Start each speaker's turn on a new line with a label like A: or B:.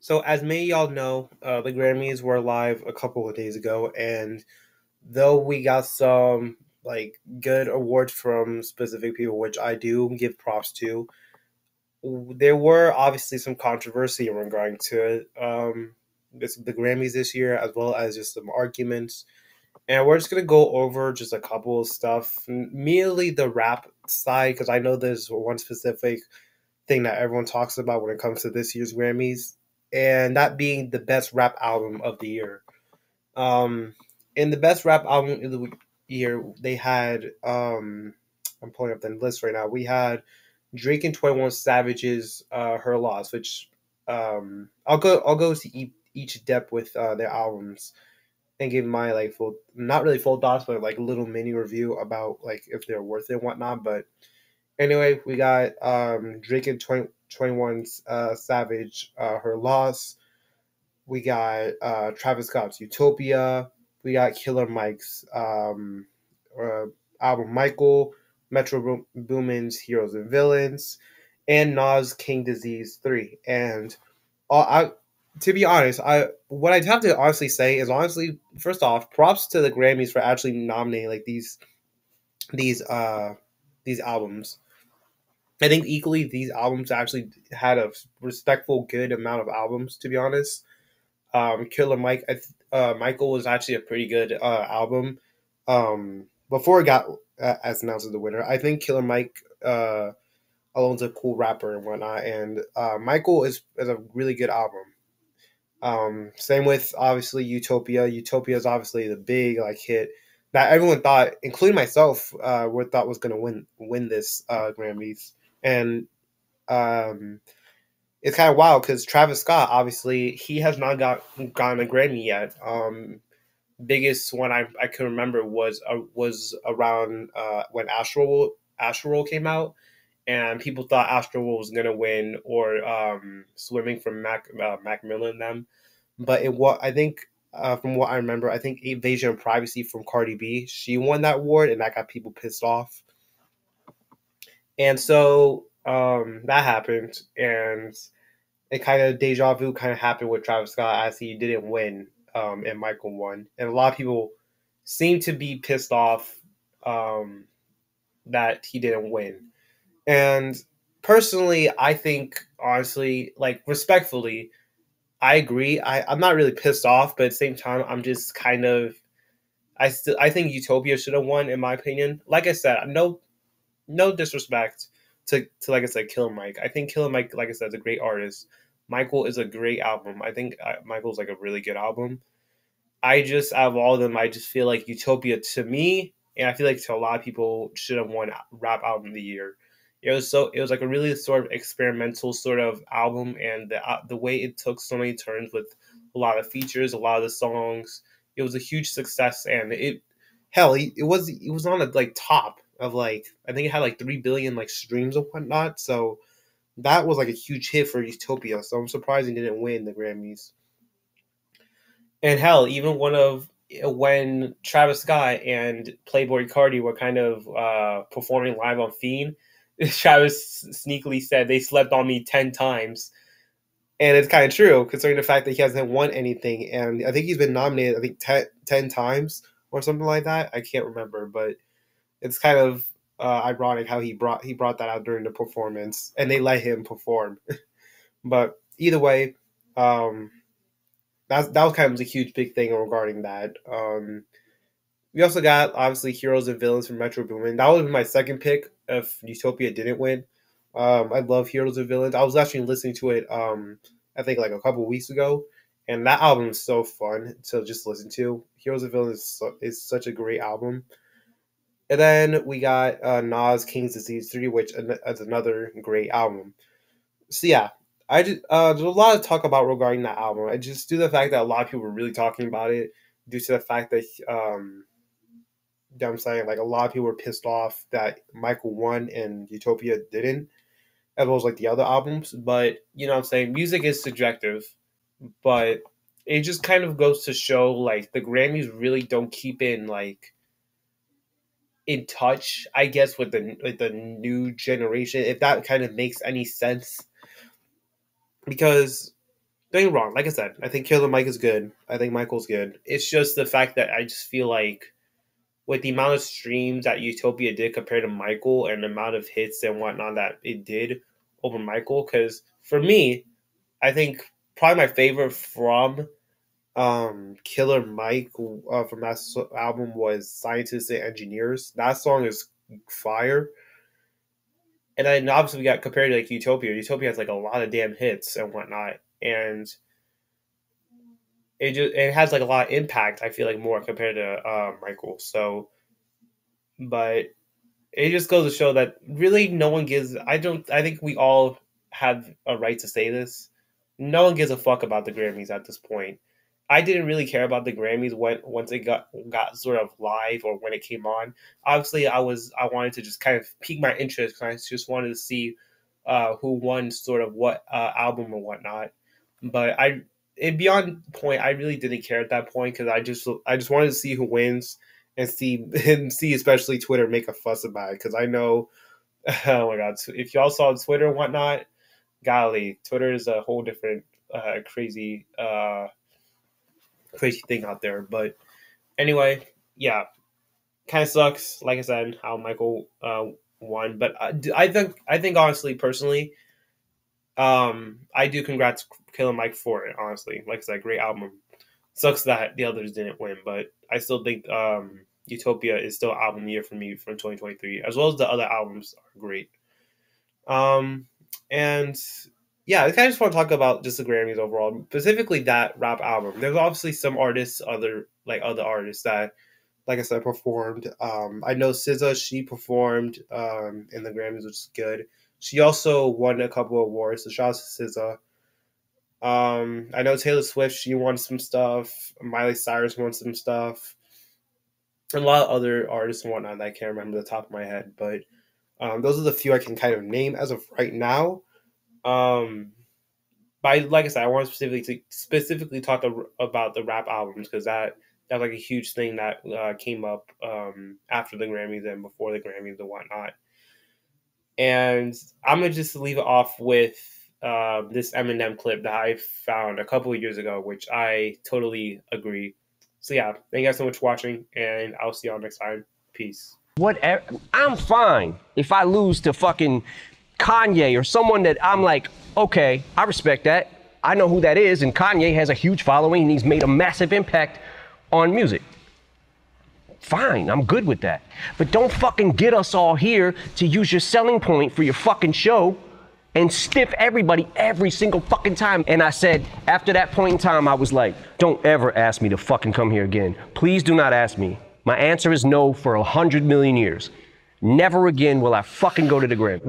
A: So, as many of y'all know, the Grammys were live a couple of days ago, and though we got some good awards from specific people, which I do give props to, there were obviously some controversy in regarding to it. The Grammys this year, as well as just some arguments, and we're just gonna go over just a couple of stuff, merely the rap side, because I know there's one specific thing that everyone talks about when it comes to this year's Grammys, and that being the best rap album of the year. Um, in the best rap album of the year, they had I'm pulling up the list right now. We had Drake and 21 Savage's "Her Loss," which I'll go to each depth with their albums and give my full, not really full thoughts, but like a little mini review about like if they're worth it and whatnot. But anyway, we got Drake and 21's Savage, Her Loss. We got Travis Scott's Utopia. We got Killer Mike's uh, album Michael, Metro Boomin's Heroes and Villains, and Nas King Disease 3. And I, to be honest, what I'd have to honestly say is honestly, first off, props to the Grammys for actually nominating like these uh these albums. I think equally these albums actually had a respectful, good amount of albums. To be honest, Killer Mike, Michael was actually a pretty good album. Before it got as announced as the winner, I think Killer Mike Alone's a cool rapper and whatnot, and Michael is a really good album. Same with obviously Utopia. Utopia is obviously the big hit that everyone thought, including myself, were thought was going to win this Grammys, and um, it's kind of wild because Travis Scott, obviously, he has not gotten a Grammy yet. Biggest one I can remember was around when Astro came out, and people thought Astro was gonna win, or Swimming from Mac Miller and them. But I think from what I remember, I think Invasion of Privacy from Cardi B, she won that award, and that got people pissed off. And so that happened, and it kind of deja vu kind of happened with Travis Scott as he didn't win, and Michael won, and a lot of people seem to be pissed off um, that he didn't win. And personally, I think honestly, respectfully, I agree. I'm not really pissed off, but at the same time, I'm just kind of I think Utopia should have won in my opinion. Like I said, no disrespect to like I said, Killer Mike. I think Killer Mike, like I said, is a great artist. Michael is a great album. I think Michael's like a really good album. I just out of all of them, I just feel like Utopia to me, and I feel like to a lot of people, should have won rap album of the year. It was like a really sort of experimental sort of album, and the way it took so many turns with a lot of features, a lot of the songs. It was a huge success, and it was on a top of I think it had 3 billion streams and whatnot. So that was like a huge hit for Utopia. So I'm surprised he didn't win the Grammys. And hell, even one of when Travis Scott and Playboy Cardi were kind of performing live on Fiend, Travis sneakily said they slept on me 10 times, and it's kind of true considering the fact that he hasn't won anything, and I think he's been nominated I think 10 times or something like that. I can't remember, but it's kind of ironic how he brought that out during the performance, and they let him perform. But either way, um, that was kind of a huge big thing regarding that. We also got obviously Heroes and Villains from Metro Boomin. That would be my second pick if Utopia didn't win. I love Heroes and Villains. I was actually listening to it. I think a couple weeks ago, and that album is so fun to just listen to. Heroes and Villains is such a great album. And then we got Nas King's Disease 3, which is another great album. So yeah, there's a lot of talk about regarding that album. I just due to the fact that a lot of people were really talking about it, due to the fact that I'm saying a lot of people were pissed off that Michael won and Utopia didn't, as well as the other albums. But what I'm saying, music is subjective, but it just kind of goes to show the Grammys really don't keep in touch, I guess, with the new generation, if that kind of makes any sense. Because don't get me wrong. Like I said, I think Killer Mike is good. I think Michael's good. It's just the fact that I just feel like with the amount of streams that Utopia did compared to Michael and the amount of hits and whatnot that it did over Michael, because for me, I think probably my favorite from Killer Mike from that album was Scientists and Engineers. That song is fire. And then obviously we got compared to like Utopia. Utopia has like a lot of damn hits and whatnot. And it has like a lot of impact, I feel like, more compared to Michael. So but it just goes to show that really no one gives I think we all have a right to say this. No one gives a fuck about the Grammys at this point. I didn't really care about the Grammys once it got sort of live or when it came on. Obviously, I wanted to just kind of pique my interest because I just wanted to see who won sort of what album or whatnot. But beyond point, I really didn't care at that point because I just wanted to see who wins and see especially Twitter make a fuss about it because I know, oh my god, if y'all saw Twitter and whatnot, golly, Twitter is a whole different crazy thing out there. But anyway, yeah, kind of sucks. Like I said, how Michael won, but I think honestly, personally, I do congrats Killer Mike for it. Honestly, like I said, great album. Sucks that the others didn't win, but I still think Utopia is still album year for me from 2023, as well as the other albums are great. And yeah, I kind of just want to talk about just the Grammys overall, specifically that rap album. There's obviously some artists, other artists that, like I said, performed. I know SZA, she performed in the Grammys, which is good. She also won a couple of awards, so shout out to SZA. I know Taylor Swift, she won some stuff. Miley Cyrus won some stuff. And a lot of other artists and whatnot that I can't remember the top of my head, but those are the few I can kind of name as of right now. But like I said, I want to specifically talk about the rap albums because that was like a huge thing that came up after the Grammys and before the Grammys and whatnot. And I'm gonna just leave it off with this Eminem clip that I found a couple of years ago, which I totally agree. So yeah, thank you guys so much for watching, and I'll see y'all next time. Peace.
B: Whatever. I'm fine if I lose to fucking Kanye or someone that I'm like, okay, I respect that. I know who that is, and Kanye has a huge following and he's made a massive impact on music. Fine, I'm good with that. But don't fucking get us all here to use your selling point for your fucking show and stiff everybody every single fucking time. And I said, after that point in time, I was like, don't ever ask me to fucking come here again. Please do not ask me. My answer is no for 100 million years. Never again will I fucking go to the Grammys.